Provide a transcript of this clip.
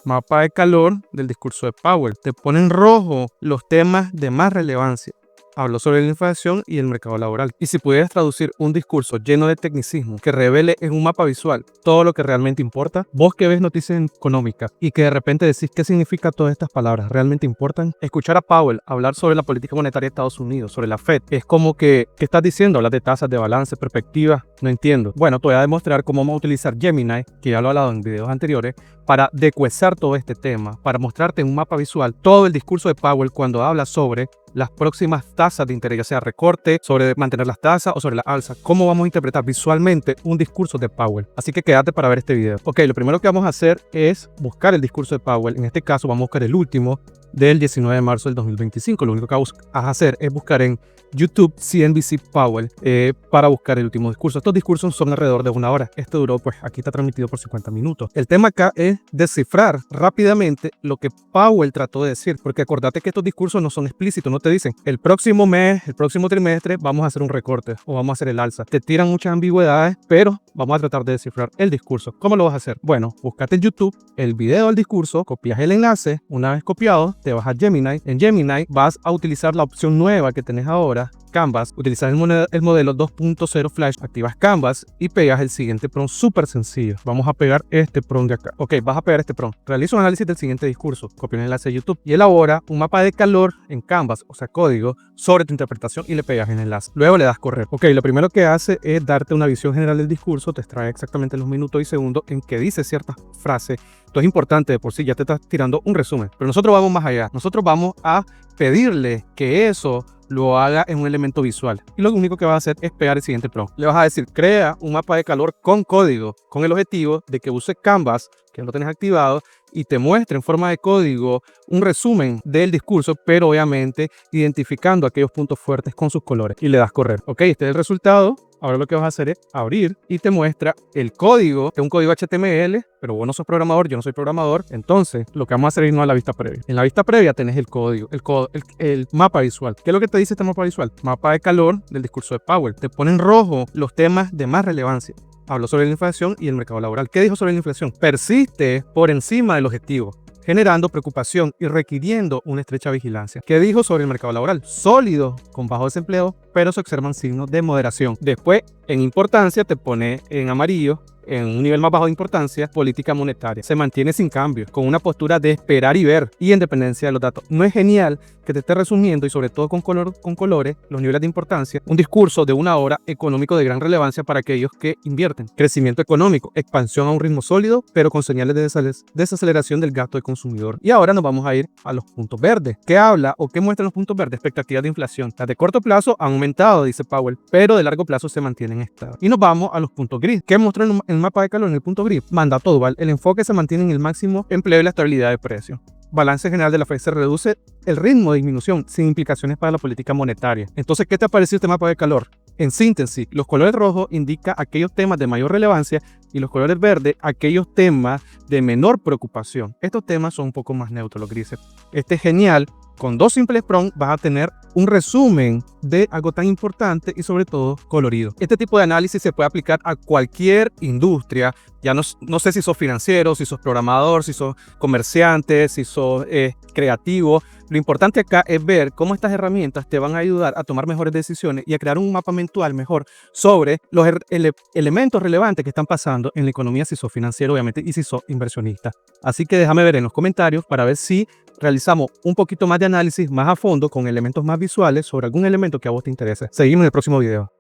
mapa de calor del discurso de Powell. Te pone en rojo los temas de más relevancia. Habló sobre la inflación y el mercado laboral. Y si pudieras traducir un discurso lleno de tecnicismo que revele en un mapa visual todo lo que realmente importa, vos que ves noticias económicas y que de repente decís qué significa todas estas palabras, ¿realmente importan? Escuchar a Powell hablar sobre la política monetaria de Estados Unidos, sobre la Fed, es como que, ¿qué estás diciendo? Hablas de tasas, de balance, perspectiva, no entiendo. Bueno, te voy a demostrar cómo vamos a utilizar Gemini, que ya lo he hablado en videos anteriores, para decuezar todo este tema, para mostrarte en un mapa visual todo el discurso de Powell cuando habla sobre las próximas tasas de interés, ya sea recorte, sobre mantener las tasas o sobre la alza. ¿Cómo vamos a interpretar visualmente un discurso de Powell? Así que quédate para ver este video. Ok, lo primero que vamos a hacer es buscar el discurso de Powell. En este caso vamos a buscar el último del 19 de marzo del 2025. Lo único que vas a hacer es buscar en YouTube CNBC Powell para buscar el último discurso. Estos discursos son alrededor de 1 hora. Este duró, pues aquí está transmitido por 50 minutos. El tema acá es descifrar rápidamente lo que Powell trató de decir, porque acordate que estos discursos no son explícitos, no te dicen el próximo mes, el próximo trimestre vamos a hacer un recorte o vamos a hacer el alza. Te tiran muchas ambigüedades, pero vamos a tratar de descifrar el discurso. ¿Cómo lo vas a hacer? Bueno, búscate en YouTube el video del discurso, copias el enlace, una vez copiado, te vas a Gemini. En Gemini vas a utilizar la opción nueva que tenés ahora, Canvas, utilizas el modelo 2.0 Flash, activas Canvas y pegas el siguiente prompt súper sencillo. Vamos a pegar este prompt de acá. Ok, vas a pegar este prompt. Realiza un análisis del siguiente discurso, copia un enlace de YouTube y elabora un mapa de calor en Canvas, o sea, código, sobre tu interpretación y le pegas el enlace. Luego le das correr. Ok, lo primero que hace es darte una visión general del discurso, te extrae exactamente los minutos y segundos en que dice ciertas frases. Esto es importante de por sí, ya te estás tirando un resumen. Pero nosotros vamos más allá. Nosotros vamos a pedirle que eso lo haga en un elemento visual. Y lo único que va a hacer es pegar el siguiente prompt. Le vas a decir, crea un mapa de calor con código, con el objetivo de que use Canvas, que lo tenés activado, y te muestre en forma de código un resumen del discurso, pero obviamente identificando aquellos puntos fuertes con sus colores. Y le das correr. Ok, este es el resultado. Ahora lo que vas a hacer es abrir y te muestra el código, que es un código HTML, pero vos no sos programador, yo no soy programador. Entonces, lo que vamos a hacer es irnos a la vista previa. En la vista previa tenés el código, el mapa visual. ¿Qué es lo que te dice este mapa visual? Mapa de calor del discurso de Powell. Te pone en rojo los temas de más relevancia. Habló sobre la inflación y el mercado laboral. ¿Qué dijo sobre la inflación? Persiste por encima del objetivo, generando preocupación y requiriendo una estrecha vigilancia. ¿Qué dijo sobre el mercado laboral? Sólido, con bajo desempleo, pero se observan signos de moderación. Después, en importancia, te pone en amarillo, en un nivel más bajo de importancia, política monetaria. Se mantiene sin cambio, con una postura de esperar y ver, y en dependencia de los datos. ¿No es genial que te esté resumiendo, y sobre todo con colores, los niveles de importancia? Un discurso de 1 hora económico de gran relevancia para aquellos que invierten. Crecimiento económico, expansión a un ritmo sólido, pero con señales de desaceleración del gasto del consumidor. Y ahora nos vamos a ir a los puntos verdes. ¿Qué habla o qué muestran los puntos verdes? Expectativas de inflación. Las de corto plazo han aumentado, dice Powell, pero de largo plazo se mantienen estables. Y nos vamos a los puntos gris. ¿Qué muestran en el mapa de calor en el punto gris? Mandato dual. El enfoque se mantiene en el máximo empleo y la estabilidad de precios. Balance general de la Fed, se reduce el ritmo de disminución sin implicaciones para la política monetaria. Entonces, ¿qué te ha parecido este mapa de calor? En síntesis, los colores rojos indican aquellos temas de mayor relevancia y los colores verdes aquellos temas de menor preocupación. Estos temas son un poco más neutros, los grises. Este es genial. Con 2 simples prompts vas a tener un resumen de algo tan importante y sobre todo colorido. Este tipo de análisis se puede aplicar a cualquier industria. Ya no sé si sos financiero, si sos programador, si sos comerciante, si sos creativo. Lo importante acá es ver cómo estas herramientas te van a ayudar a tomar mejores decisiones y a crear un mapa mental mejor sobre los elementos relevantes que están pasando en la economía, si sos financiero, obviamente, y si sos inversionista. Así que déjame ver en los comentarios para ver si realizamos un poquito más de análisis más a fondo con elementos más visuales sobre algún elemento que a vos te interese. Seguimos en el próximo video.